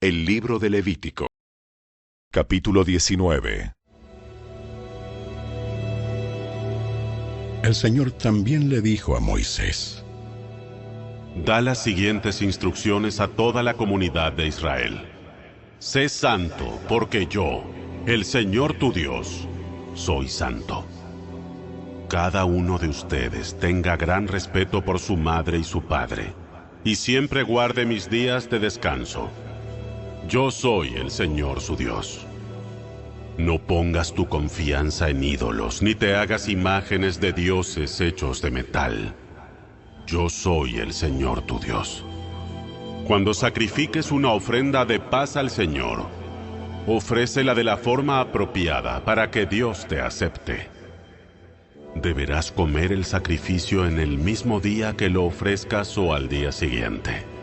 El libro de Levítico. Capítulo 19. El Señor también le dijo a Moisés: Da las siguientes instrucciones a toda la comunidad de Israel. Sé santo, porque yo, el Señor tu Dios, soy santo. Cada uno de ustedes tenga gran respeto por su madre y su padre, y siempre guarde mis días de descanso. Yo soy el Señor su Dios. No pongas tu confianza en ídolos, ni te hagas imágenes de dioses hechos de metal. Yo soy el Señor tu Dios. Cuando sacrifiques una ofrenda de paz al Señor, ofrécela de la forma apropiada para que Dios te acepte. Deberás comer el sacrificio en el mismo día que lo ofrezcas o al día siguiente.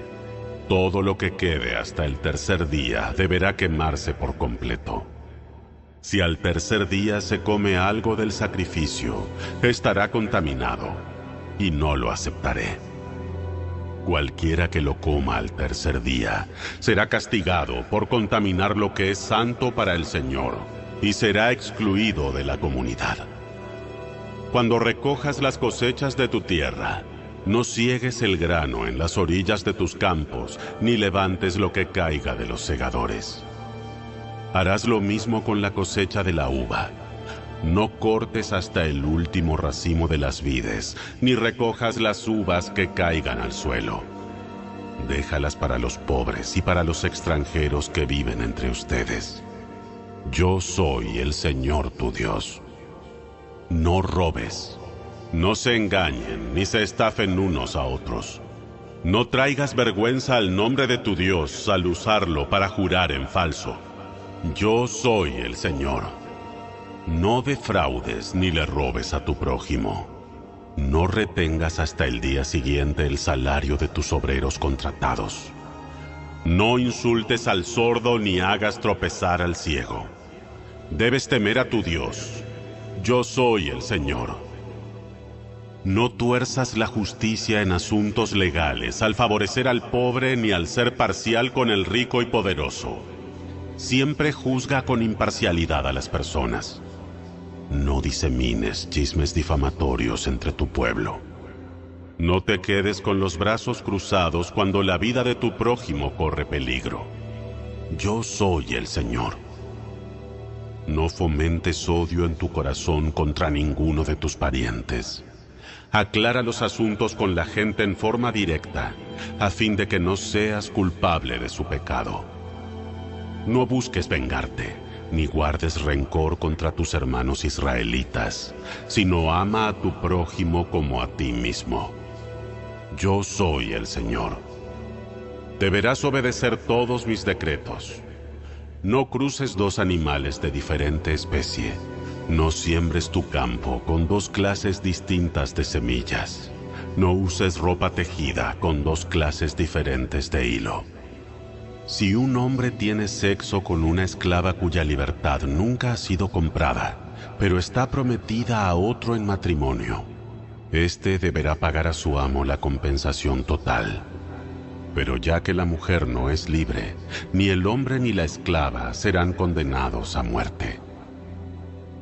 Todo lo que quede hasta el tercer día deberá quemarse por completo. Si al tercer día se come algo del sacrificio, estará contaminado, y no lo aceptaré. Cualquiera que lo coma al tercer día será castigado por contaminar lo que es santo para el Señor, y será excluido de la comunidad. Cuando recojas las cosechas de tu tierra, no ciegues el grano en las orillas de tus campos, ni levantes lo que caiga de los segadores. Harás lo mismo con la cosecha de la uva. No cortes hasta el último racimo de las vides, ni recojas las uvas que caigan al suelo. Déjalas para los pobres y para los extranjeros que viven entre ustedes. Yo soy el Señor tu Dios. No robes. No se engañen ni se estafen unos a otros. No traigas vergüenza al nombre de tu Dios al usarlo para jurar en falso. Yo soy el Señor. No defraudes ni le robes a tu prójimo. No retengas hasta el día siguiente el salario de tus obreros contratados. No insultes al sordo ni hagas tropezar al ciego. Debes temer a tu Dios. Yo soy el Señor. No tuerzas la justicia en asuntos legales al favorecer al pobre ni al ser parcial con el rico y poderoso. Siempre juzga con imparcialidad a las personas. No disemines chismes difamatorios entre tu pueblo. No te quedes con los brazos cruzados cuando la vida de tu prójimo corre peligro. Yo soy el Señor. No fomentes odio en tu corazón contra ninguno de tus parientes. Aclara los asuntos con la gente en forma directa, a fin de que no seas culpable de su pecado. No busques vengarte, ni guardes rencor contra tus hermanos israelitas, sino ama a tu prójimo como a ti mismo. Yo soy el Señor. Deberás obedecer todos mis decretos. No cruces dos animales de diferente especie. No siembres tu campo con dos clases distintas de semillas. No uses ropa tejida con dos clases diferentes de hilo. Si un hombre tiene sexo con una esclava cuya libertad nunca ha sido comprada, pero está prometida a otro en matrimonio, éste deberá pagar a su amo la compensación total. Pero ya que la mujer no es libre, ni el hombre ni la esclava serán condenados a muerte.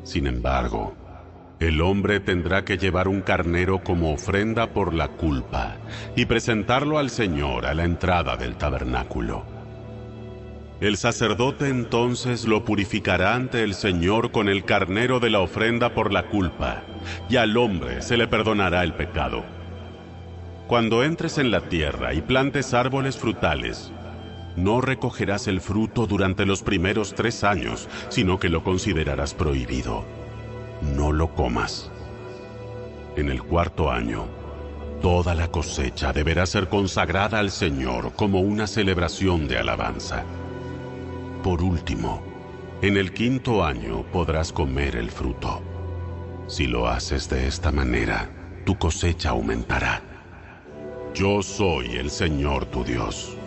Sin embargo, el hombre tendrá que llevar un carnero como ofrenda por la culpa y presentarlo al Señor a la entrada del tabernáculo. El sacerdote entonces lo purificará ante el Señor con el carnero de la ofrenda por la culpa, y al hombre se le perdonará el pecado. Cuando entres en la tierra y plantes árboles frutales, no recogerás el fruto durante los primeros 3 años, sino que lo considerarás prohibido. No lo comas. En el 4º año, toda la cosecha deberá ser consagrada al Señor como una celebración de alabanza. Por último, en el 5º año podrás comer el fruto. Si lo haces de esta manera, tu cosecha aumentará. Yo soy el Señor tu Dios.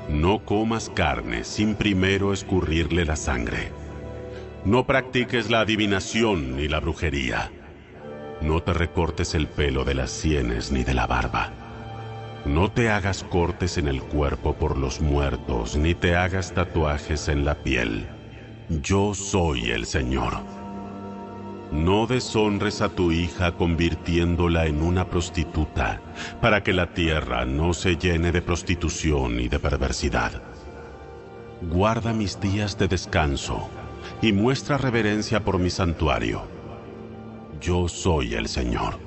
No comas carne sin primero escurrirle la sangre. No practiques la adivinación ni la brujería. No te recortes el pelo de las sienes ni de la barba. No te hagas cortes en el cuerpo por los muertos, ni te hagas tatuajes en la piel. Yo soy el Señor. No deshonres a tu hija convirtiéndola en una prostituta, para que la tierra no se llene de prostitución y de perversidad. Guarda mis días de descanso y muestra reverencia por mi santuario. Yo soy el Señor.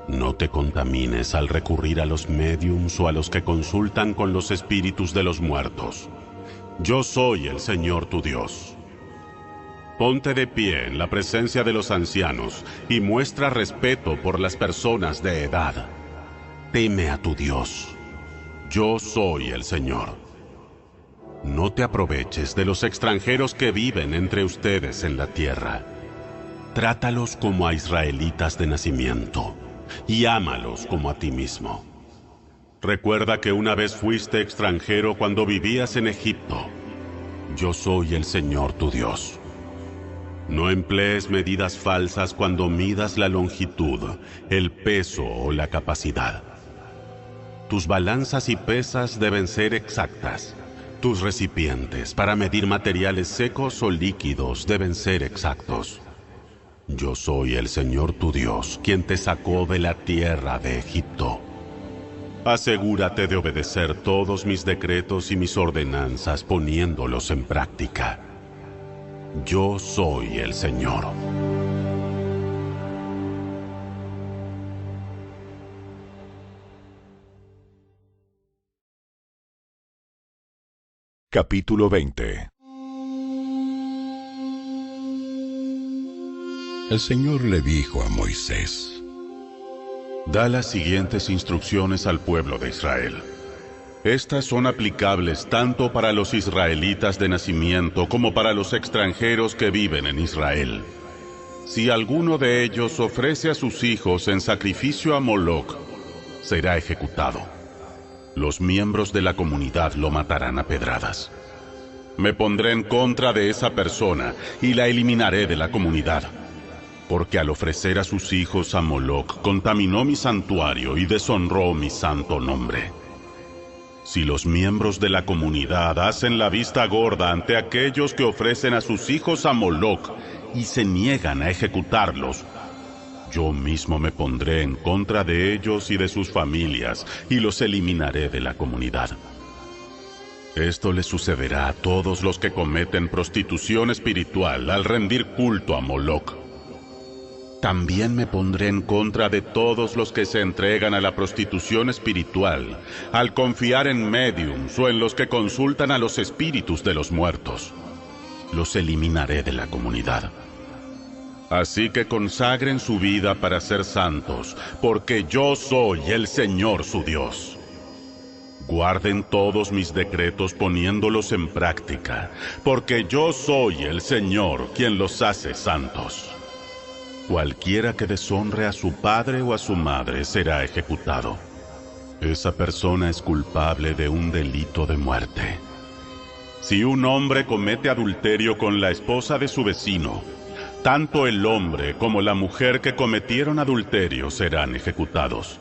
No te contamines al recurrir a los médiums o a los que consultan con los espíritus de los muertos. Yo soy el Señor tu Dios. Ponte de pie en la presencia de los ancianos y muestra respeto por las personas de edad. Teme a tu Dios. Yo soy el Señor. No te aproveches de los extranjeros que viven entre ustedes en la tierra. Trátalos como a israelitas de nacimiento y ámalos como a ti mismo. Recuerda que una vez fuiste extranjero cuando vivías en Egipto. Yo soy el Señor tu Dios. No emplees medidas falsas cuando midas la longitud, el peso o la capacidad. Tus balanzas y pesas deben ser exactas. Tus recipientes para medir materiales secos o líquidos deben ser exactos. Yo soy el Señor tu Dios, quien te sacó de la tierra de Egipto. Asegúrate de obedecer todos mis decretos y mis ordenanzas poniéndolos en práctica. Yo soy el Señor. Capítulo 20. El Señor le dijo a Moisés: Da las siguientes instrucciones al pueblo de Israel. Estas son aplicables tanto para los israelitas de nacimiento como para los extranjeros que viven en Israel. Si alguno de ellos ofrece a sus hijos en sacrificio a Moloc, será ejecutado. Los miembros de la comunidad lo matarán a pedradas. Me pondré en contra de esa persona y la eliminaré de la comunidad, porque al ofrecer a sus hijos a Moloc contaminó mi santuario y deshonró mi santo nombre. Si los miembros de la comunidad hacen la vista gorda ante aquellos que ofrecen a sus hijos a Moloc y se niegan a ejecutarlos, yo mismo me pondré en contra de ellos y de sus familias y los eliminaré de la comunidad. Esto les sucederá a todos los que cometen prostitución espiritual al rendir culto a Moloc. También me pondré en contra de todos los que se entregan a la prostitución espiritual al confiar en médiums o en los que consultan a los espíritus de los muertos. Los eliminaré de la comunidad. Así que consagren su vida para ser santos, porque yo soy el Señor su Dios. Guarden todos mis decretos poniéndolos en práctica, porque yo soy el Señor quien los hace santos. Cualquiera que deshonre a su padre o a su madre será ejecutado. Esa persona es culpable de un delito de muerte. Si un hombre comete adulterio con la esposa de su vecino, tanto el hombre como la mujer que cometieron adulterio serán ejecutados.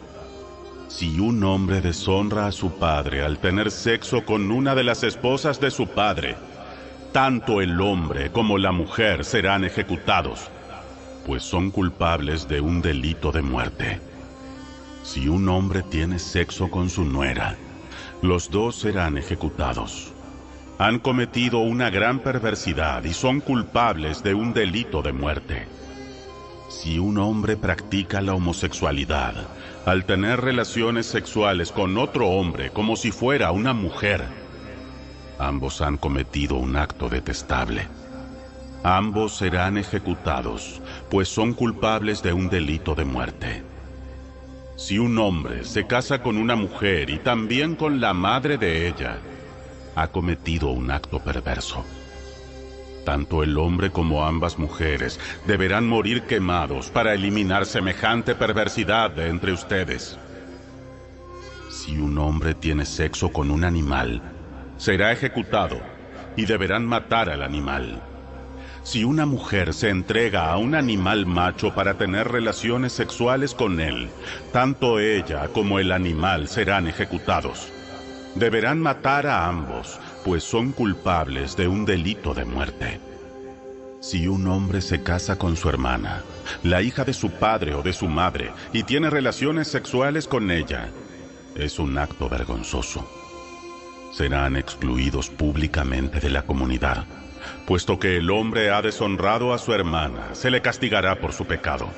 Si un hombre deshonra a su padre al tener sexo con una de las esposas de su padre, tanto el hombre como la mujer serán ejecutados, pues son culpables de un delito de muerte. Si un hombre tiene sexo con su nuera, los dos serán ejecutados. Han cometido una gran perversidad y son culpables de un delito de muerte. Si un hombre practica la homosexualidad al tener relaciones sexuales con otro hombre como si fuera una mujer, ambos han cometido un acto detestable. Ambos serán ejecutados, pues son culpables de un delito de muerte. Si un hombre se casa con una mujer y también con la madre de ella, ha cometido un acto perverso. Tanto el hombre como ambas mujeres deberán morir quemados para eliminar semejante perversidad de entre ustedes. Si un hombre tiene sexo con un animal, será ejecutado y deberán matar al animal. Si una mujer se entrega a un animal macho para tener relaciones sexuales con él, tanto ella como el animal serán ejecutados. Deberán matar a ambos, pues son culpables de un delito de muerte. Si un hombre se casa con su hermana, la hija de su padre o de su madre, y tiene relaciones sexuales con ella, es un acto vergonzoso. Serán excluidos públicamente de la comunidad. Puesto que el hombre ha deshonrado a su hermana, se le castigará por su pecado.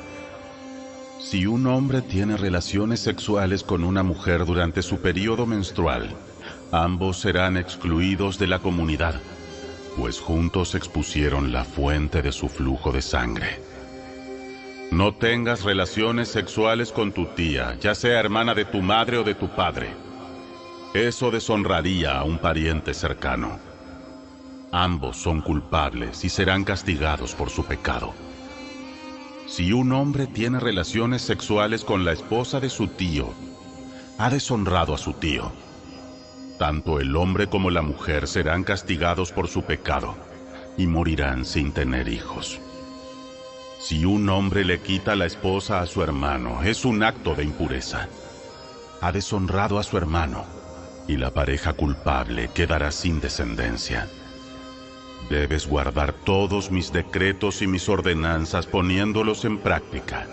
Si un hombre tiene relaciones sexuales con una mujer durante su periodo menstrual, ambos serán excluidos de la comunidad, pues juntos expusieron la fuente de su flujo de sangre. No tengas relaciones sexuales con tu tía, ya sea hermana de tu madre o de tu padre. Eso deshonraría a un pariente cercano. Ambos son culpables y serán castigados por su pecado. Si un hombre tiene relaciones sexuales con la esposa de su tío, ha deshonrado a su tío. Tanto el hombre como la mujer serán castigados por su pecado y morirán sin tener hijos. Si un hombre le quita la esposa a su hermano, es un acto de impureza. Ha deshonrado a su hermano y la pareja culpable quedará sin descendencia. Debes guardar todos mis decretos y mis ordenanzas poniéndolos en práctica.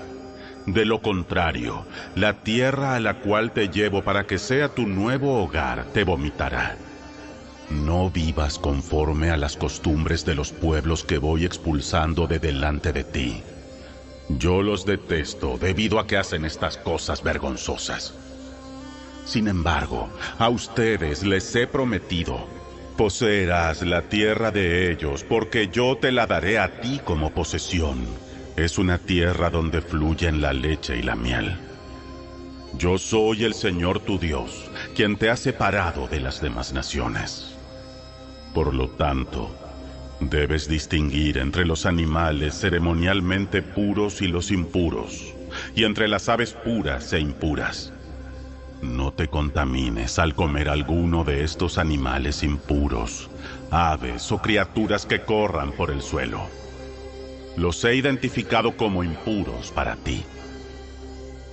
De lo contrario, la tierra a la cual te llevo para que sea tu nuevo hogar te vomitará. No vivas conforme a las costumbres de los pueblos que voy expulsando de delante de ti. Yo los detesto debido a que hacen estas cosas vergonzosas. Sin embargo, a ustedes les he prometido: poseerás la tierra de ellos, porque yo te la daré a ti como posesión. Es una tierra donde fluyen la leche y la miel. Yo soy el Señor tu Dios, quien te ha separado de las demás naciones. Por lo tanto, debes distinguir entre los animales ceremonialmente puros y los impuros, y entre las aves puras e impuras. No te contamines al comer alguno de estos animales impuros, aves o criaturas que corran por el suelo. Los he identificado como impuros para ti.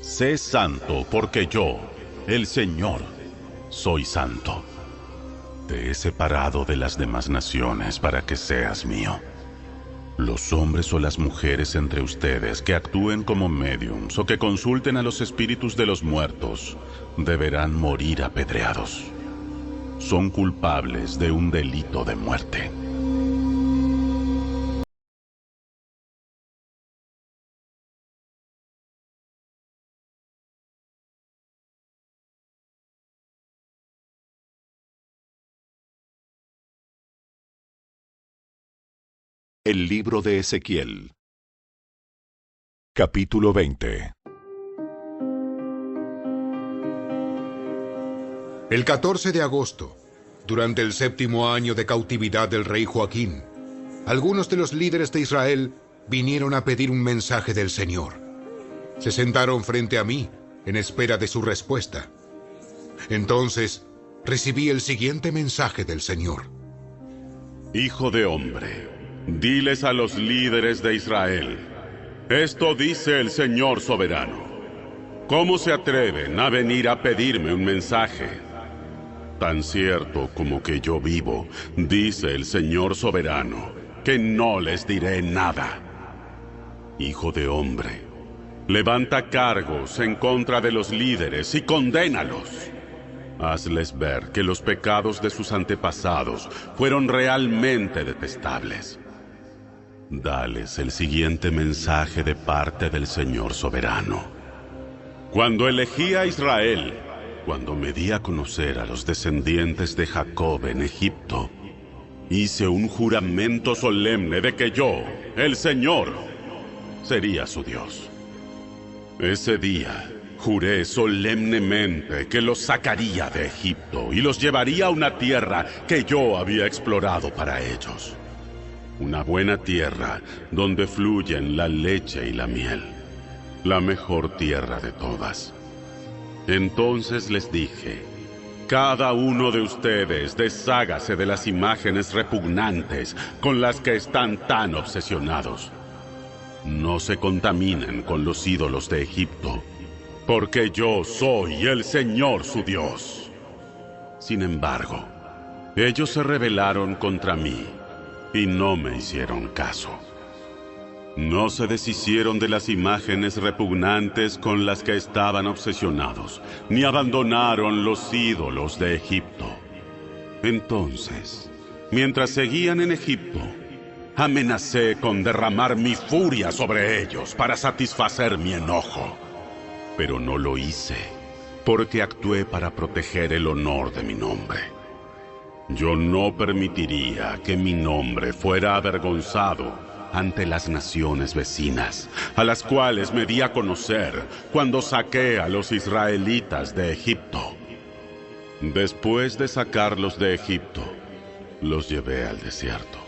Sé santo porque yo, el Señor, soy santo. Te he separado de las demás naciones para que seas mío. Los hombres o las mujeres entre ustedes que actúen como médiums o que consulten a los espíritus de los muertos deberán morir apedreados. Son culpables de un delito de muerte. El libro de Ezequiel. Capítulo 20. El 14 de agosto, durante el 7º año de cautividad del rey Joaquín, algunos de los líderes de Israel vinieron a pedir un mensaje del Señor. Se sentaron frente a mí, en espera de su respuesta. Entonces, recibí el siguiente mensaje del Señor. Hijo de hombre, diles a los líderes de Israel: esto dice el Señor soberano. ¿Cómo se atreven a venir a pedirme un mensaje? Tan cierto como que yo vivo, dice el Señor soberano, que no les diré nada. Hijo de hombre, levanta cargos en contra de los líderes y condénalos. Hazles ver que los pecados de sus antepasados fueron realmente detestables. Dales el siguiente mensaje de parte del Señor soberano. Cuando elegí a Israel, cuando me di a conocer a los descendientes de Jacob en Egipto, hice un juramento solemne de que yo, el Señor, sería su Dios. Ese día juré solemnemente que los sacaría de Egipto y los llevaría a una tierra que yo había explorado para ellos. Una buena tierra donde fluyen la leche y la miel, la mejor tierra de todas. Entonces les dije: Cada uno de ustedes deshágase de las imágenes repugnantes con las que están tan obsesionados. No se contaminen con los ídolos de Egipto, porque yo soy el Señor su Dios. Sin embargo, ellos se rebelaron contra mí y no me hicieron caso. No se deshicieron de las imágenes repugnantes con las que estaban obsesionados, ni abandonaron los ídolos de Egipto. Entonces, mientras seguían en Egipto, amenacé con derramar mi furia sobre ellos para satisfacer mi enojo. Pero no lo hice, porque actué para proteger el honor de mi nombre. Yo no permitiría que mi nombre fuera avergonzado ante las naciones vecinas, a las cuales me di a conocer cuando saqué a los israelitas de Egipto. Después de sacarlos de Egipto, los llevé al desierto.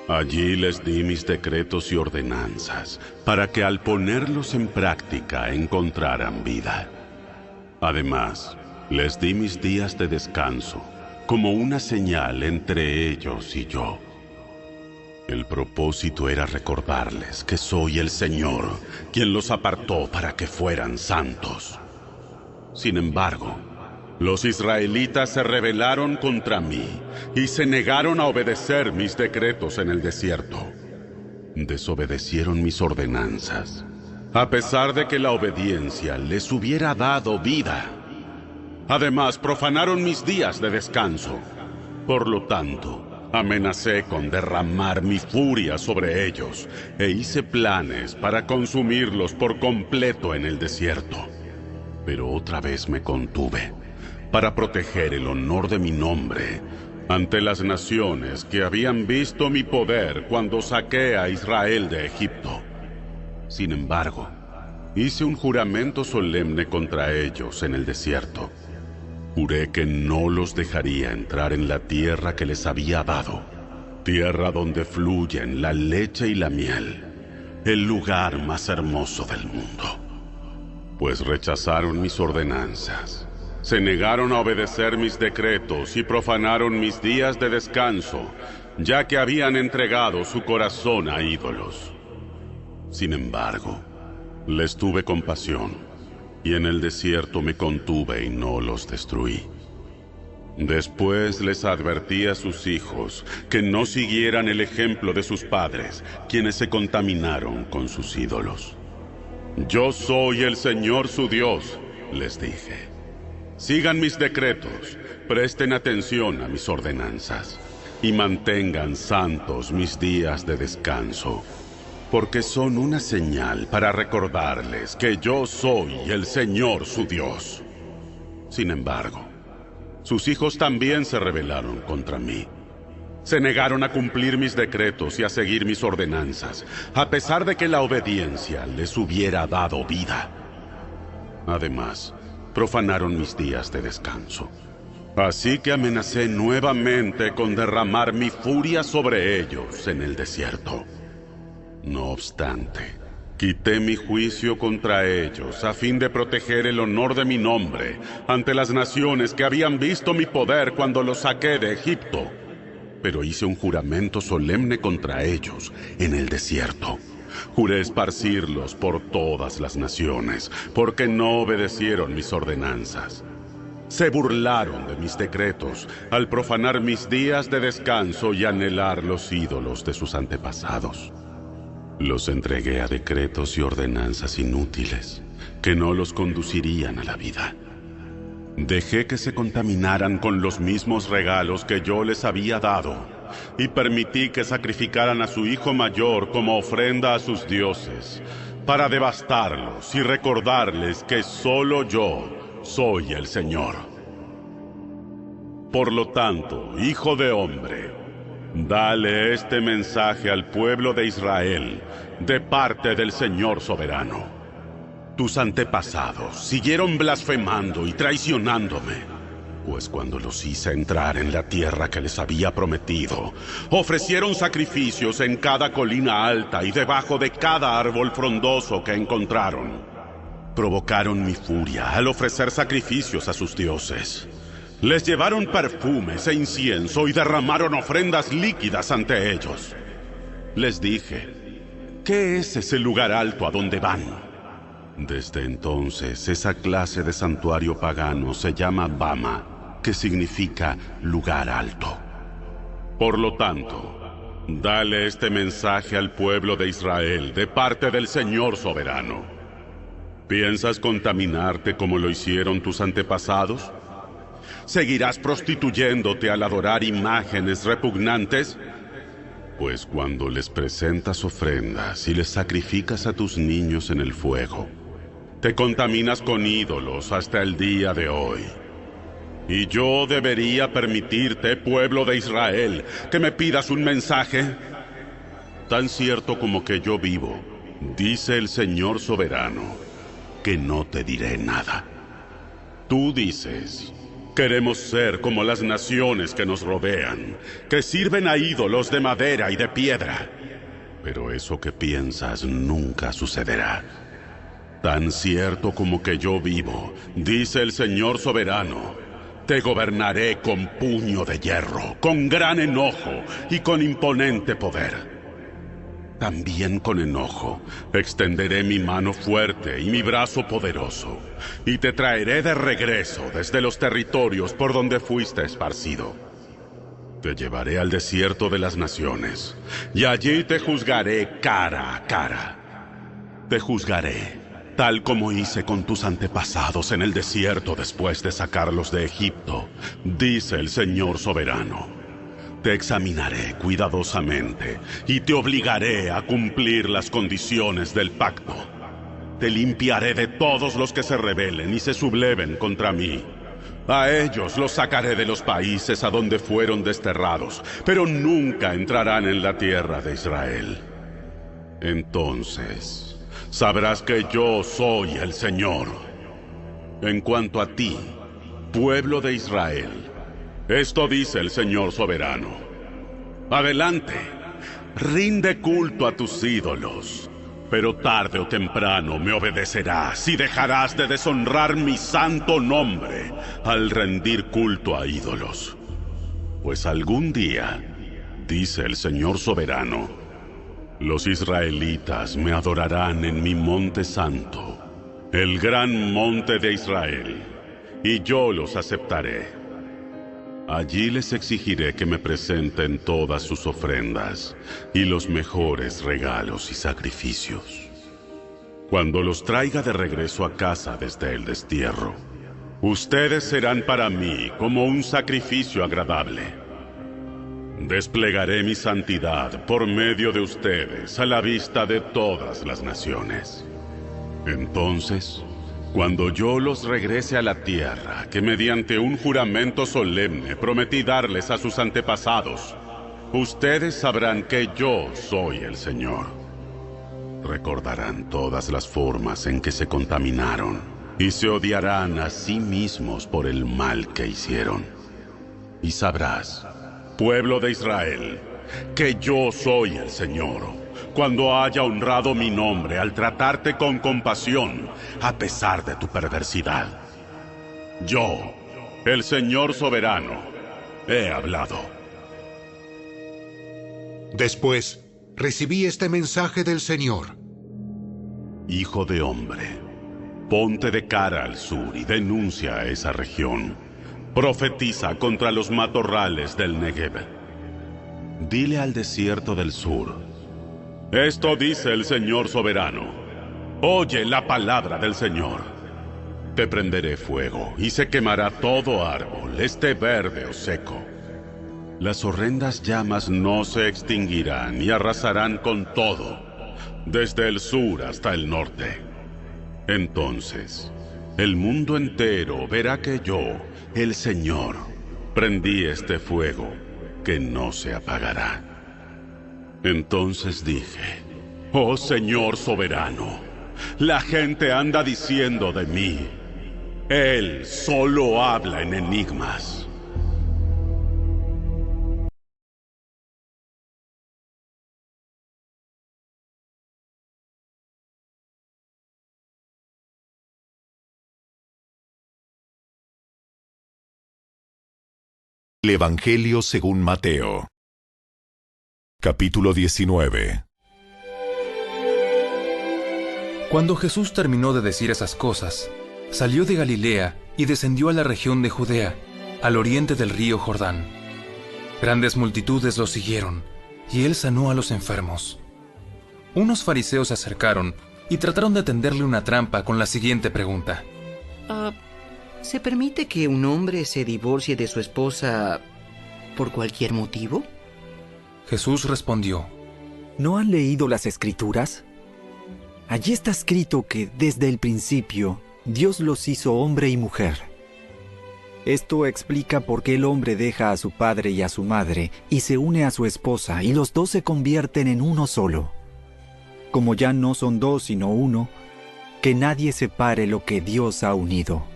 Allí les di mis decretos y ordenanzas, para que al ponerlos en práctica encontraran vida. Además, les di mis días de descanso, como una señal entre ellos y yo. El propósito era recordarles que soy el Señor, quien los apartó para que fueran santos. Sin embargo, los israelitas se rebelaron contra mí y se negaron a obedecer mis decretos en el desierto. Desobedecieron mis ordenanzas, a pesar de que la obediencia les hubiera dado vida. Además, profanaron mis días de descanso. Por lo tanto, amenacé con derramar mi furia sobre ellos e hice planes para consumirlos por completo en el desierto. Pero otra vez me contuve para proteger el honor de mi nombre ante las naciones que habían visto mi poder cuando saqué a Israel de Egipto. Sin embargo, hice un juramento solemne contra ellos en el desierto. Juré que no los dejaría entrar en la tierra que les había dado, tierra donde fluyen la leche y la miel, el lugar más hermoso del mundo. Pues rechazaron mis ordenanzas, se negaron a obedecer mis decretos y profanaron mis días de descanso, ya que habían entregado su corazón a ídolos. Sin embargo, les tuve compasión, y en el desierto me contuve y no los destruí. Después les advertí a sus hijos que no siguieran el ejemplo de sus padres, quienes se contaminaron con sus ídolos. Yo soy el Señor su Dios, les dije. Sigan mis decretos, presten atención a mis ordenanzas, y mantengan santos mis días de descanso, porque son una señal para recordarles que yo soy el Señor su Dios. Sin embargo, sus hijos también se rebelaron contra mí. Se negaron a cumplir mis decretos y a seguir mis ordenanzas, a pesar de que la obediencia les hubiera dado vida. Además, profanaron mis días de descanso. Así que amenacé nuevamente con derramar mi furia sobre ellos en el desierto. No obstante, quité mi juicio contra ellos a fin de proteger el honor de mi nombre ante las naciones que habían visto mi poder cuando los saqué de Egipto. Pero hice un juramento solemne contra ellos en el desierto. Juré esparcirlos por todas las naciones, porque no obedecieron mis ordenanzas. Se burlaron de mis decretos al profanar mis días de descanso y anhelar los ídolos de sus antepasados. Los entregué a decretos y ordenanzas inútiles que no los conducirían a la vida. Dejé que se contaminaran con los mismos regalos que yo les había dado y permití que sacrificaran a su hijo mayor como ofrenda a sus dioses para devastarlos y recordarles que solo yo soy el Señor. Por lo tanto, hijo de hombre, dale este mensaje al pueblo de Israel de parte del Señor soberano. Tus antepasados siguieron blasfemando y traicionándome, pues cuando los hice entrar en la tierra que les había prometido, ofrecieron sacrificios en cada colina alta y debajo de cada árbol frondoso que encontraron. Provocaron mi furia al ofrecer sacrificios a sus dioses. Les llevaron perfumes e incienso y derramaron ofrendas líquidas ante ellos. Les dije, ¿qué es ese lugar alto a donde van? Desde entonces, esa clase de santuario pagano se llama Bama, que significa lugar alto. Por lo tanto, dale este mensaje al pueblo de Israel de parte del Señor soberano. ¿Piensas contaminarte como lo hicieron tus antepasados? ¿Seguirás prostituyéndote al adorar imágenes repugnantes? Pues cuando les presentas ofrendas y les sacrificas a tus niños en el fuego, te contaminas con ídolos hasta el día de hoy. ¿Y yo debería permitirte, pueblo de Israel, que me pidas un mensaje? Tan cierto como que yo vivo, dice el Señor soberano, que no te diré nada. Tú dices, queremos ser como las naciones que nos rodean, que sirven a ídolos de madera y de piedra. Pero eso que piensas nunca sucederá. Tan cierto como que yo vivo, dice el Señor soberano, te gobernaré con puño de hierro, con gran enojo y con imponente poder. También con enojo extenderé mi mano fuerte y mi brazo poderoso, y te traeré de regreso desde los territorios por donde fuiste esparcido. Te llevaré al desierto de las naciones, y allí te juzgaré cara a cara. Te juzgaré, tal como hice con tus antepasados en el desierto después de sacarlos de Egipto, dice el Señor soberano. Te examinaré cuidadosamente y te obligaré a cumplir las condiciones del pacto. Te limpiaré de todos los que se rebelen y se subleven contra mí. A ellos los sacaré de los países a donde fueron desterrados, pero nunca entrarán en la tierra de Israel. Entonces, sabrás que yo soy el Señor. En cuanto a ti, pueblo de Israel, esto dice el Señor soberano. Adelante, rinde culto a tus ídolos, pero tarde o temprano me obedecerás y dejarás de deshonrar mi santo nombre al rendir culto a ídolos. Pues algún día, dice el Señor soberano, los israelitas me adorarán en mi monte santo, el gran monte de Israel, y yo los aceptaré. Allí les exigiré que me presenten todas sus ofrendas y los mejores regalos y sacrificios. Cuando los traiga de regreso a casa desde el destierro, ustedes serán para mí como un sacrificio agradable. Desplegaré mi santidad por medio de ustedes a la vista de todas las naciones. Entonces, cuando yo los regrese a la tierra, que mediante un juramento solemne prometí darles a sus antepasados, ustedes sabrán que yo soy el Señor. Recordarán todas las formas en que se contaminaron y se odiarán a sí mismos por el mal que hicieron. Y sabrás, pueblo de Israel, que yo soy el Señor, cuando haya honrado mi nombre al tratarte con compasión, a pesar de tu perversidad. Yo, el Señor soberano, he hablado. Después, recibí este mensaje del Señor. Hijo de hombre, ponte de cara al sur y denuncia a esa región. Profetiza contra los matorrales del Negev. Dile al desierto del sur: esto dice el Señor soberano. Oye la palabra del Señor. Te prenderé fuego y se quemará todo árbol, esté verde o seco. Las horrendas llamas no se extinguirán y arrasarán con todo, desde el sur hasta el norte. Entonces, el mundo entero verá que yo, el Señor, prendí este fuego que no se apagará. Entonces dije: oh Señor soberano, la gente anda diciendo de mí, Él solo habla en enigmas. El Evangelio según Mateo. Capítulo 19. Cuando Jesús terminó de decir esas cosas, salió de Galilea y descendió a la región de Judea, al oriente del río Jordán. Grandes multitudes lo siguieron, y él sanó a los enfermos. Unos fariseos se acercaron y trataron de tenderle una trampa con la siguiente pregunta. ¿Se permite que un hombre se divorcie de su esposa por cualquier motivo? Jesús respondió: ¿No han leído las Escrituras? Allí está escrito que desde el principio Dios los hizo hombre y mujer. Esto explica por qué el hombre deja a su padre y a su madre y se une a su esposa y los dos se convierten en uno solo. Como ya no son dos sino uno, que nadie separe lo que Dios ha unido.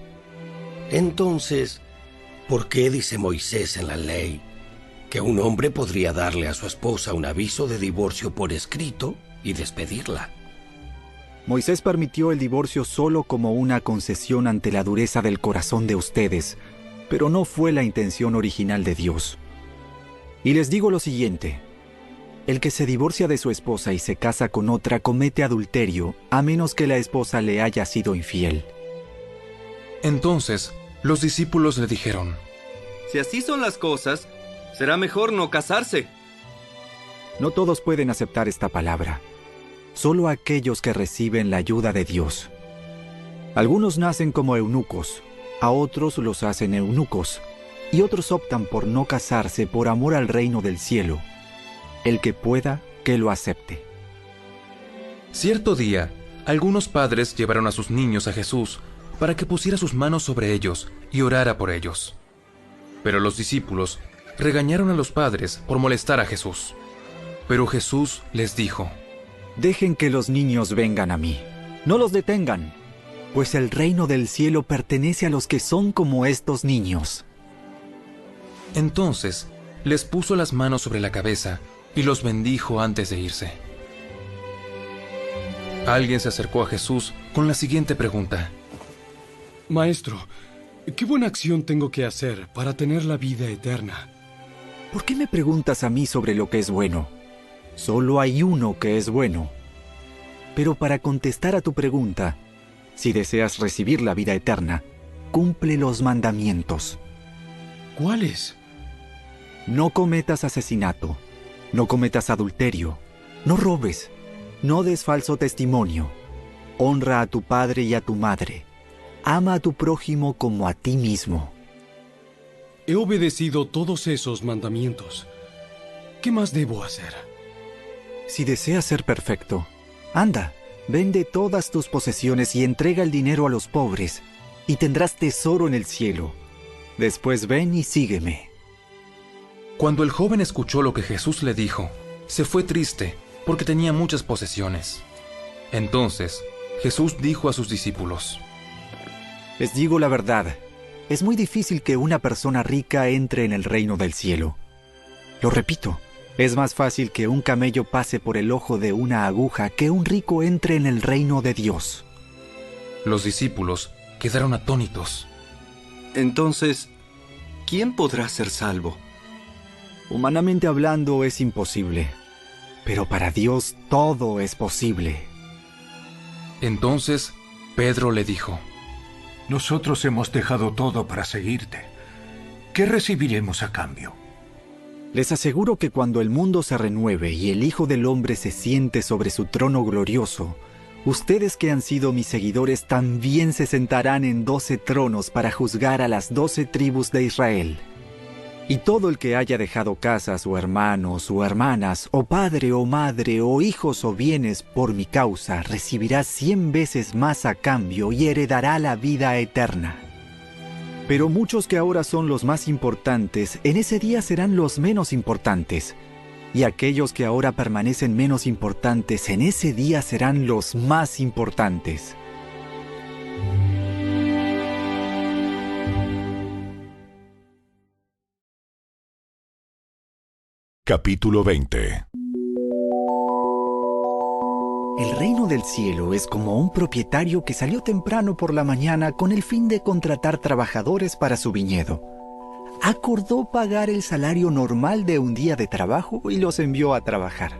Entonces, ¿por qué dice Moisés en la ley que un hombre podría darle a su esposa un aviso de divorcio por escrito y despedirla? Moisés permitió el divorcio solo como una concesión ante la dureza del corazón de ustedes, pero no fue la intención original de Dios. Y les digo lo siguiente: el que se divorcia de su esposa y se casa con otra comete adulterio, a menos que la esposa le haya sido infiel. Entonces, los discípulos le dijeron: Si así son las cosas, será mejor no casarse. No todos pueden aceptar esta palabra, solo aquellos que reciben la ayuda de Dios. Algunos nacen como eunucos, a otros los hacen eunucos, y otros optan por no casarse por amor al reino del cielo. El que pueda, que lo acepte. Cierto día, algunos padres llevaron a sus niños a Jesús para que pusiera sus manos sobre ellos y orara por ellos. Pero los discípulos regañaron a los padres por molestar a Jesús. Pero Jesús les dijo: Dejen que los niños vengan a mí. No los detengan, pues el reino del cielo pertenece a los que son como estos niños. Entonces les puso las manos sobre la cabeza y los bendijo antes de irse. Alguien se acercó a Jesús con la siguiente pregunta: Maestro, ¿qué buena acción tengo que hacer para tener la vida eterna? ¿Por qué me preguntas a mí sobre lo que es bueno? Solo hay uno que es bueno. Pero para contestar a tu pregunta, si deseas recibir la vida eterna, cumple los mandamientos. ¿Cuáles? No cometas asesinato, no cometas adulterio, no robes, no des falso testimonio, honra a tu padre y a tu madre, ama a tu prójimo como a ti mismo. He obedecido todos esos mandamientos. ¿Qué más debo hacer? Si deseas ser perfecto, anda, vende todas tus posesiones y entrega el dinero a los pobres, y tendrás tesoro en el cielo. Después ven y sígueme. Cuando el joven escuchó lo que Jesús le dijo, se fue triste porque tenía muchas posesiones. Entonces, Jesús dijo a sus discípulos: Les digo la verdad, es muy difícil que una persona rica entre en el reino del cielo. Lo repito, es más fácil que un camello pase por el ojo de una aguja que un rico entre en el reino de Dios. Los discípulos quedaron atónitos. Entonces, ¿quién podrá ser salvo? Humanamente hablando es imposible, pero para Dios todo es posible. Entonces, Pedro le dijo: Nosotros hemos dejado todo para seguirte. ¿Qué recibiremos a cambio? Les aseguro que cuando el mundo se renueve y el Hijo del Hombre se siente sobre su trono glorioso, ustedes que han sido mis seguidores también se sentarán en 12 tronos para juzgar a las 12 tribus de Israel. Y todo el que haya dejado casas o hermanos o hermanas, o padre o madre, o hijos o bienes por mi causa, recibirá 100 veces más a cambio y heredará la vida eterna. Pero muchos que ahora son los más importantes, en ese día serán los menos importantes. Y aquellos que ahora permanecen menos importantes, en ese día serán los más importantes. Capítulo 20. El reino del cielo es como un propietario que salió temprano por la mañana con el fin de contratar trabajadores para su viñedo. acordó pagar el salario normal de un día de trabajo y los envió a trabajar.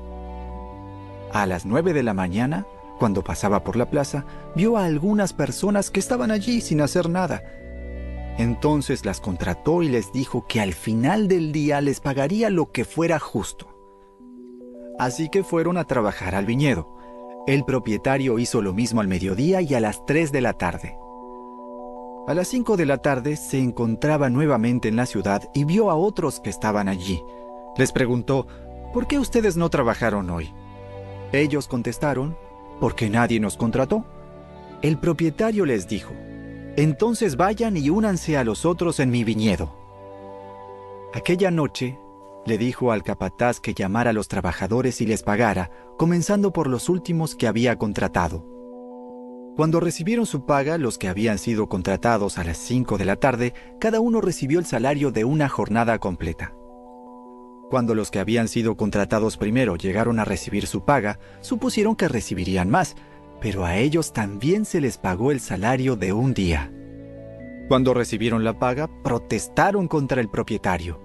A las 9 de la mañana, cuando pasaba por la plaza, vio a algunas personas que estaban allí sin hacer nada. Entonces las contrató y les dijo que al final del día les pagaría lo que fuera justo. Así que fueron a trabajar al viñedo. El propietario hizo lo mismo al mediodía y a las 3 de la tarde. A las 5 de la tarde se encontraba nuevamente en la ciudad y vio a otros que estaban allí. Les preguntó, ¿por qué ustedes no trabajaron hoy? Ellos contestaron, porque nadie nos contrató. El propietario les dijo, entonces vayan y únanse a los otros en mi viñedo. Aquella noche le dijo al capataz que llamara a los trabajadores y les pagara, comenzando por los últimos que había contratado. Cuando recibieron su paga, los que habían sido contratados a las 5 de la tarde, cada uno recibió el salario de una jornada completa. Cuando los que habían sido contratados primero llegaron a recibir su paga, supusieron que recibirían más, pero a ellos también se les pagó el salario de un día. Cuando recibieron la paga, protestaron contra el propietario.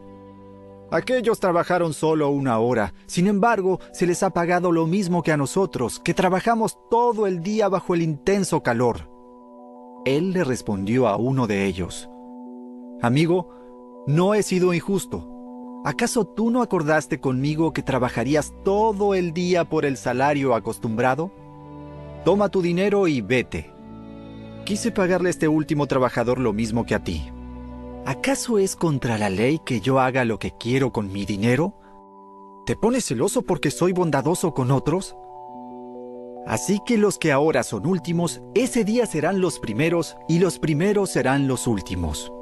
Aquellos trabajaron solo 1 hora, sin embargo, se les ha pagado lo mismo que a nosotros, que trabajamos todo el día bajo el intenso calor. Él le respondió a uno de ellos, amigo, no he sido injusto. ¿Acaso tú no acordaste conmigo que trabajarías todo el día por el salario acostumbrado? Toma tu dinero y vete. Quise pagarle a este último trabajador lo mismo que a ti. ¿Acaso es contra la ley que yo haga lo que quiero con mi dinero? ¿Te pones celoso porque soy bondadoso con otros? Así que los que ahora son últimos, ese día serán los primeros y los primeros serán los últimos.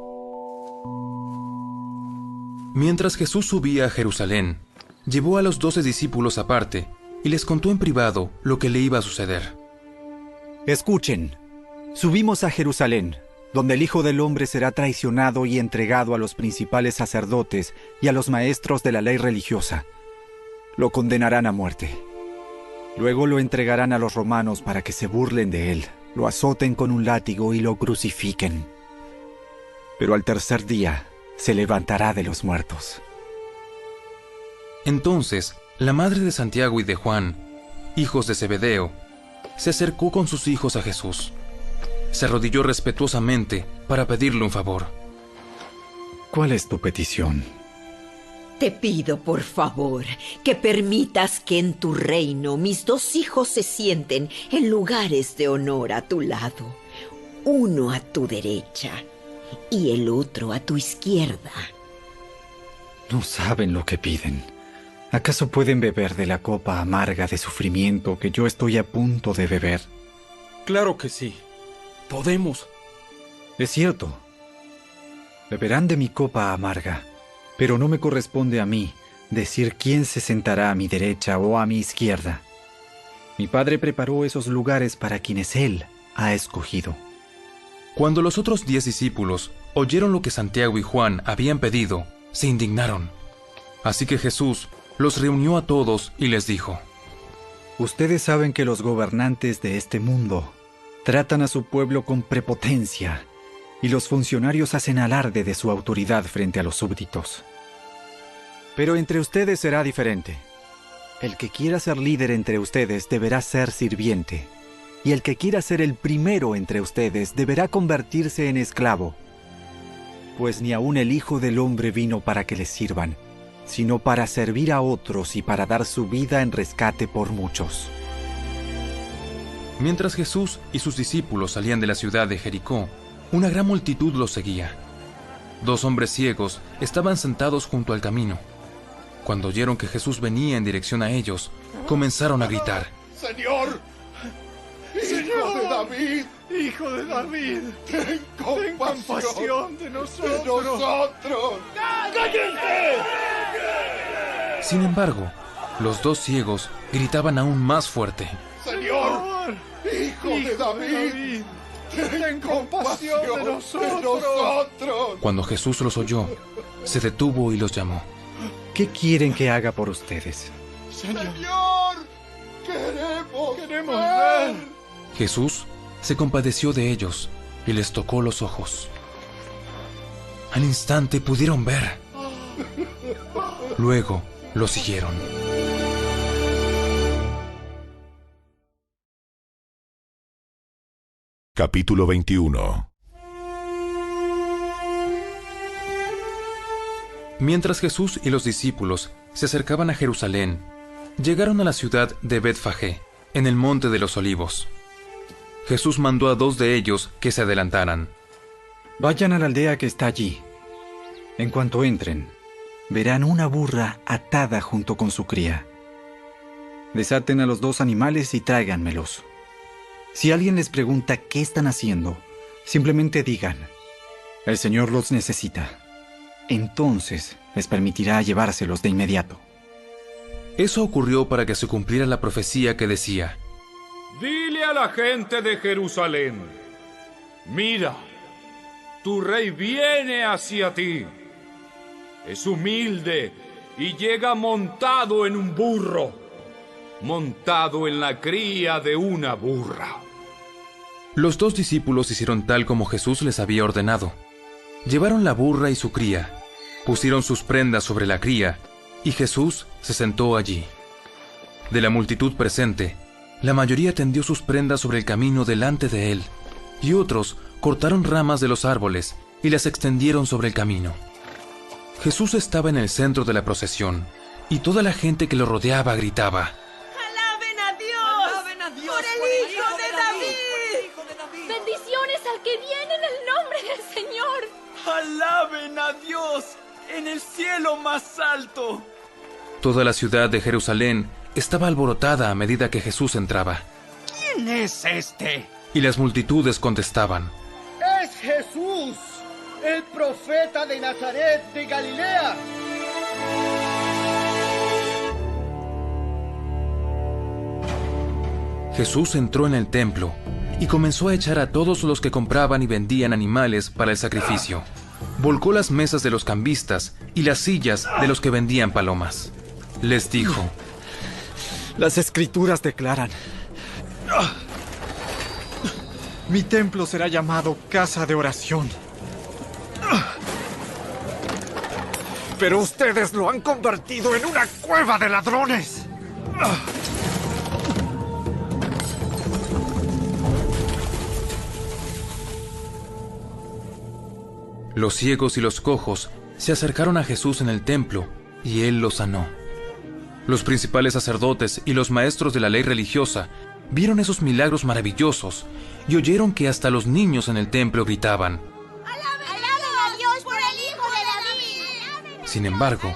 Mientras Jesús subía a Jerusalén, llevó a los 12 discípulos aparte y les contó en privado lo que le iba a suceder. Escuchen, subimos a Jerusalén, donde el Hijo del Hombre será traicionado y entregado a los principales sacerdotes y a los maestros de la ley religiosa. Lo condenarán a muerte. Luego lo entregarán a los romanos para que se burlen de él, lo azoten con un látigo y lo crucifiquen. Pero al tercer día se levantará de los muertos. Entonces, la madre de Santiago y de Juan, hijos de Zebedeo, se acercó con sus hijos a Jesús. Se arrodilló respetuosamente para pedirle un favor. ¿Cuál es tu petición? Te pido, por favor, que permitas que en tu reino mis 2 hijos se sienten en lugares de honor a tu lado, uno a tu derecha y el otro a tu izquierda. No saben lo que piden. ¿Acaso pueden beber de la copa amarga de sufrimiento que yo estoy a punto de beber? Claro que sí. Podemos. Es cierto. Beberán de mi copa amarga, pero no me corresponde a mí decir quién se sentará a mi derecha o a mi izquierda. Mi Padre preparó esos lugares para quienes Él ha escogido. Cuando los otros 10 discípulos oyeron lo que Santiago y Juan habían pedido, se indignaron. Así que Jesús los reunió a todos y les dijo: Ustedes saben que los gobernantes de este mundo tratan a su pueblo con prepotencia y los funcionarios hacen alarde de su autoridad frente a los súbditos. Pero entre ustedes será diferente. El que quiera ser líder entre ustedes deberá ser sirviente, y el que quiera ser el primero entre ustedes deberá convertirse en esclavo. Pues ni aun el Hijo del Hombre vino para que les sirvan, sino para servir a otros y para dar su vida en rescate por muchos. Mientras Jesús y sus discípulos salían de la ciudad de Jericó, una gran multitud los seguía. 2 hombres ciegos estaban sentados junto al camino. Cuando oyeron que Jesús venía en dirección a ellos, comenzaron a gritar: ¡Señor! ¡Hijo de David! ¡Hijo de David! ¡Ten compasión de nosotros! ¡Cállense! Sin embargo, los 2 ciegos gritaban aún más fuerte: ¡Señor! ¡Hijo de David! ¡Ten compasión de nosotros! Cuando Jesús los oyó, se detuvo y los llamó. ¿Qué quieren que haga por ustedes? ¡Señor! ¡Queremos ver! Jesús se compadeció de ellos y les tocó los ojos. Al instante pudieron ver. Luego lo siguieron. Capítulo 21. Mientras Jesús y los discípulos se acercaban a Jerusalén, llegaron a la ciudad de Betfagé, en el monte de los Olivos. Jesús mandó a 2 de ellos que se adelantaran. Vayan a la aldea que está allí. En cuanto entren, verán una burra atada junto con su cría. Desaten a los 2 animales y tráiganmelos. Si alguien les pregunta qué están haciendo, simplemente digan: el Señor los necesita. Entonces les permitirá llevárselos de inmediato. Eso ocurrió para que se cumpliera la profecía que decía: Dile a la gente de Jerusalén: mira, tu rey viene hacia ti. Es humilde y llega montado en un burro, montado en la cría de una burra. Los 2 discípulos hicieron tal como Jesús les había ordenado. Llevaron la burra y su cría, pusieron sus prendas sobre la cría, y Jesús se sentó allí. De la multitud presente, la mayoría tendió sus prendas sobre el camino delante de él, y otros cortaron ramas de los árboles y las extendieron sobre el camino. Jesús estaba en el centro de la procesión, y toda la gente que lo rodeaba gritaba: ¡Alaben a Dios! ¡Alaben a Dios por el Hijo de David! ¡Bendiciones al que viene en el nombre del Señor! ¡Alaben a Dios en el cielo más alto! Toda la ciudad de Jerusalén estaba alborotada a medida que Jesús entraba. ¿Quién es este? Y las multitudes contestaban: ¡Es Jesús, el profeta de Nazaret de Galilea! Jesús entró en el templo y comenzó a echar a todos los que compraban y vendían animales para el sacrificio. Volcó las mesas de los cambistas y las sillas de los que vendían palomas. Les dijo: las Escrituras declaran: mi templo será llamado casa de oración. Pero ustedes lo han convertido en una cueva de ladrones. Los ciegos y los cojos se acercaron a Jesús en el templo y él los sanó. Los principales sacerdotes y los maestros de la ley religiosa vieron esos milagros maravillosos y oyeron que hasta los niños en el templo gritaban: ¡Alaben a Dios por el Hijo de David! Sin embargo,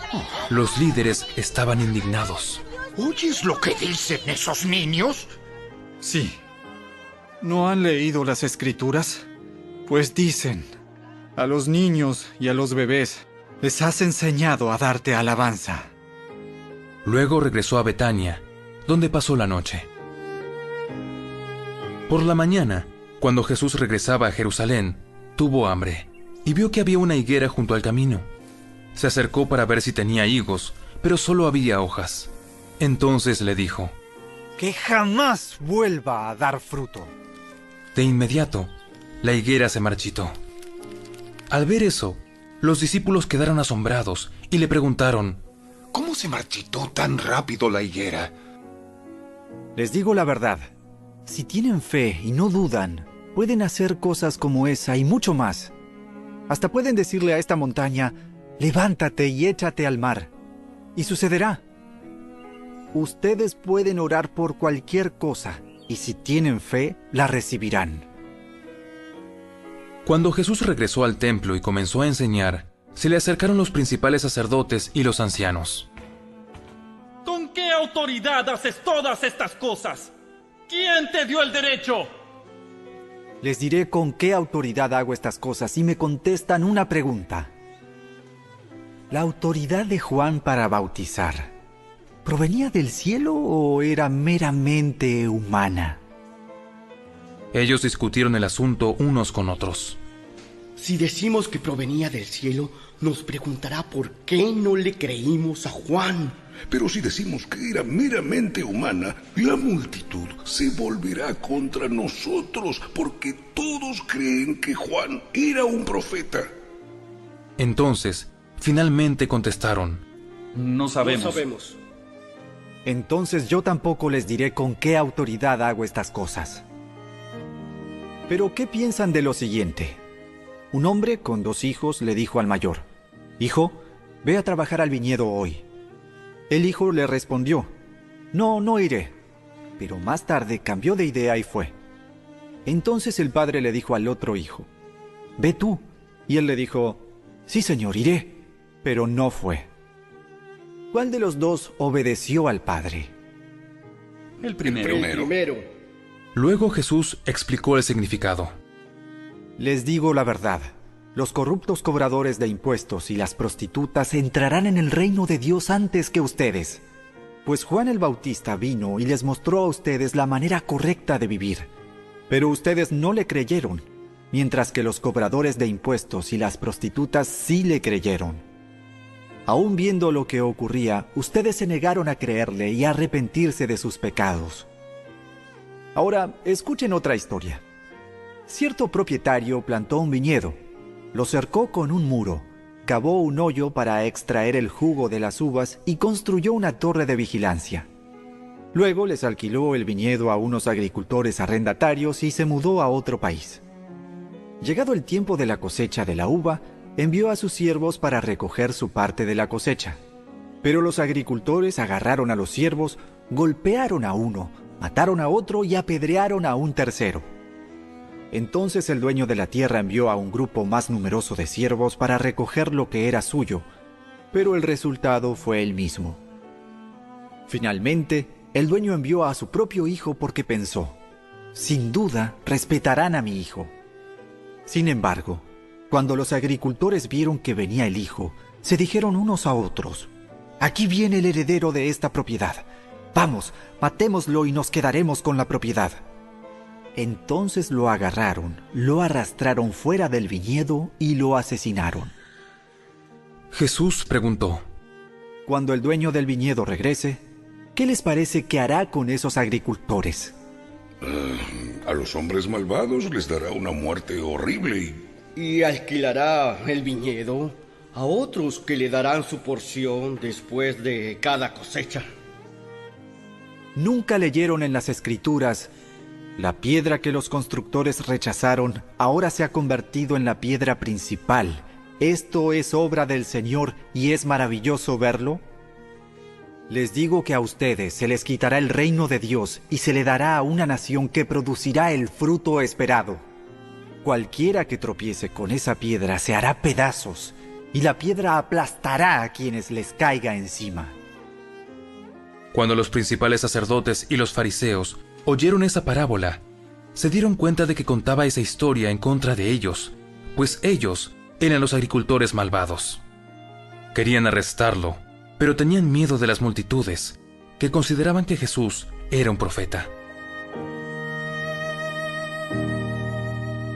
los líderes estaban indignados. ¿Oyes lo que dicen esos niños? Sí. ¿No han leído las Escrituras? Pues dicen: a los niños y a los bebés les has enseñado a darte alabanza. Luego regresó a Betania, donde pasó la noche. Por la mañana, cuando Jesús regresaba a Jerusalén, tuvo hambre y vio que había una higuera junto al camino. Se acercó para ver si tenía higos, pero solo había hojas. Entonces le dijo: que jamás vuelva a dar fruto. De inmediato, la higuera se marchitó. Al ver eso, los discípulos quedaron asombrados y le preguntaron: ¿cómo se marchitó tan rápido la higuera? Les digo la verdad. Si tienen fe y no dudan, pueden hacer cosas como esa y mucho más. Hasta pueden decirle a esta montaña: levántate y échate al mar. Y sucederá. Ustedes pueden orar por cualquier cosa, y si tienen fe, la recibirán. Cuando Jesús regresó al templo y comenzó a enseñar, se le acercaron los principales sacerdotes y los ancianos. ¿Con qué autoridad haces todas estas cosas? ¿Quién te dio el derecho? Les diré con qué autoridad hago estas cosas si me contestan una pregunta. ¿La autoridad de Juan para bautizar provenía del cielo o era meramente humana? Ellos discutieron el asunto unos con otros. Si decimos que provenía del cielo, nos preguntará por qué no le creímos a Juan. Pero si decimos que era meramente humana, la multitud se volverá contra nosotros porque todos creen que Juan era un profeta. Entonces, finalmente contestaron: No sabemos. No sabemos. Entonces yo tampoco les diré con qué autoridad hago estas cosas. Pero ¿qué piensan de lo siguiente? Un hombre con 2 hijos le dijo al mayor: Hijo, ve a trabajar al viñedo hoy. El hijo le respondió: No iré. Pero más tarde cambió de idea y fue. Entonces el padre le dijo al otro hijo: Ve tú. Y él le dijo: Sí, señor, iré. Pero no fue. ¿Cuál de los 2 obedeció al padre? El primero. El primero. Luego Jesús explicó el significado. Les digo la verdad. Los corruptos cobradores de impuestos y las prostitutas entrarán en el reino de Dios antes que ustedes. Pues Juan el Bautista vino y les mostró a ustedes la manera correcta de vivir. Pero ustedes no le creyeron, mientras que los cobradores de impuestos y las prostitutas sí le creyeron. Aún viendo lo que ocurría, ustedes se negaron a creerle y a arrepentirse de sus pecados. Ahora, escuchen otra historia. Cierto propietario plantó un viñedo, lo cercó con un muro, cavó un hoyo para extraer el jugo de las uvas y construyó una torre de vigilancia. Luego les alquiló el viñedo a unos agricultores arrendatarios y se mudó a otro país. Llegado el tiempo de la cosecha de la uva, envió a sus siervos para recoger su parte de la cosecha. Pero los agricultores agarraron a los siervos, golpearon a uno, mataron a otro y apedrearon a un tercero. Entonces el dueño de la tierra envió a un grupo más numeroso de siervos para recoger lo que era suyo, pero el resultado fue el mismo. Finalmente, el dueño envió a su propio hijo porque pensó: sin duda respetarán a mi hijo. Sin embargo, cuando los agricultores vieron que venía el hijo, se dijeron unos a otros: aquí viene el heredero de esta propiedad. Vamos, matémoslo y nos quedaremos con la propiedad. Entonces lo agarraron, lo arrastraron fuera del viñedo y lo asesinaron. Jesús preguntó: Cuando el dueño del viñedo regrese, ¿qué les parece que hará con esos agricultores? A los hombres malvados les dará una muerte horrible y alquilará el viñedo a otros que le darán su porción después de cada cosecha. ¿Nunca leyeron en las Escrituras: la piedra que los constructores rechazaron ahora se ha convertido en la piedra principal? Esto es obra del Señor y es maravilloso verlo. Les digo que a ustedes se les quitará el reino de Dios y se le dará a una nación que producirá el fruto esperado. Cualquiera que tropiece con esa piedra se hará pedazos, y la piedra aplastará a quienes les caiga encima. Cuando los principales sacerdotes y los fariseos oyeron esa parábola, se dieron cuenta de que contaba esa historia en contra de ellos, pues ellos eran los agricultores malvados. Querían arrestarlo, pero tenían miedo de las multitudes, que consideraban que Jesús era un profeta.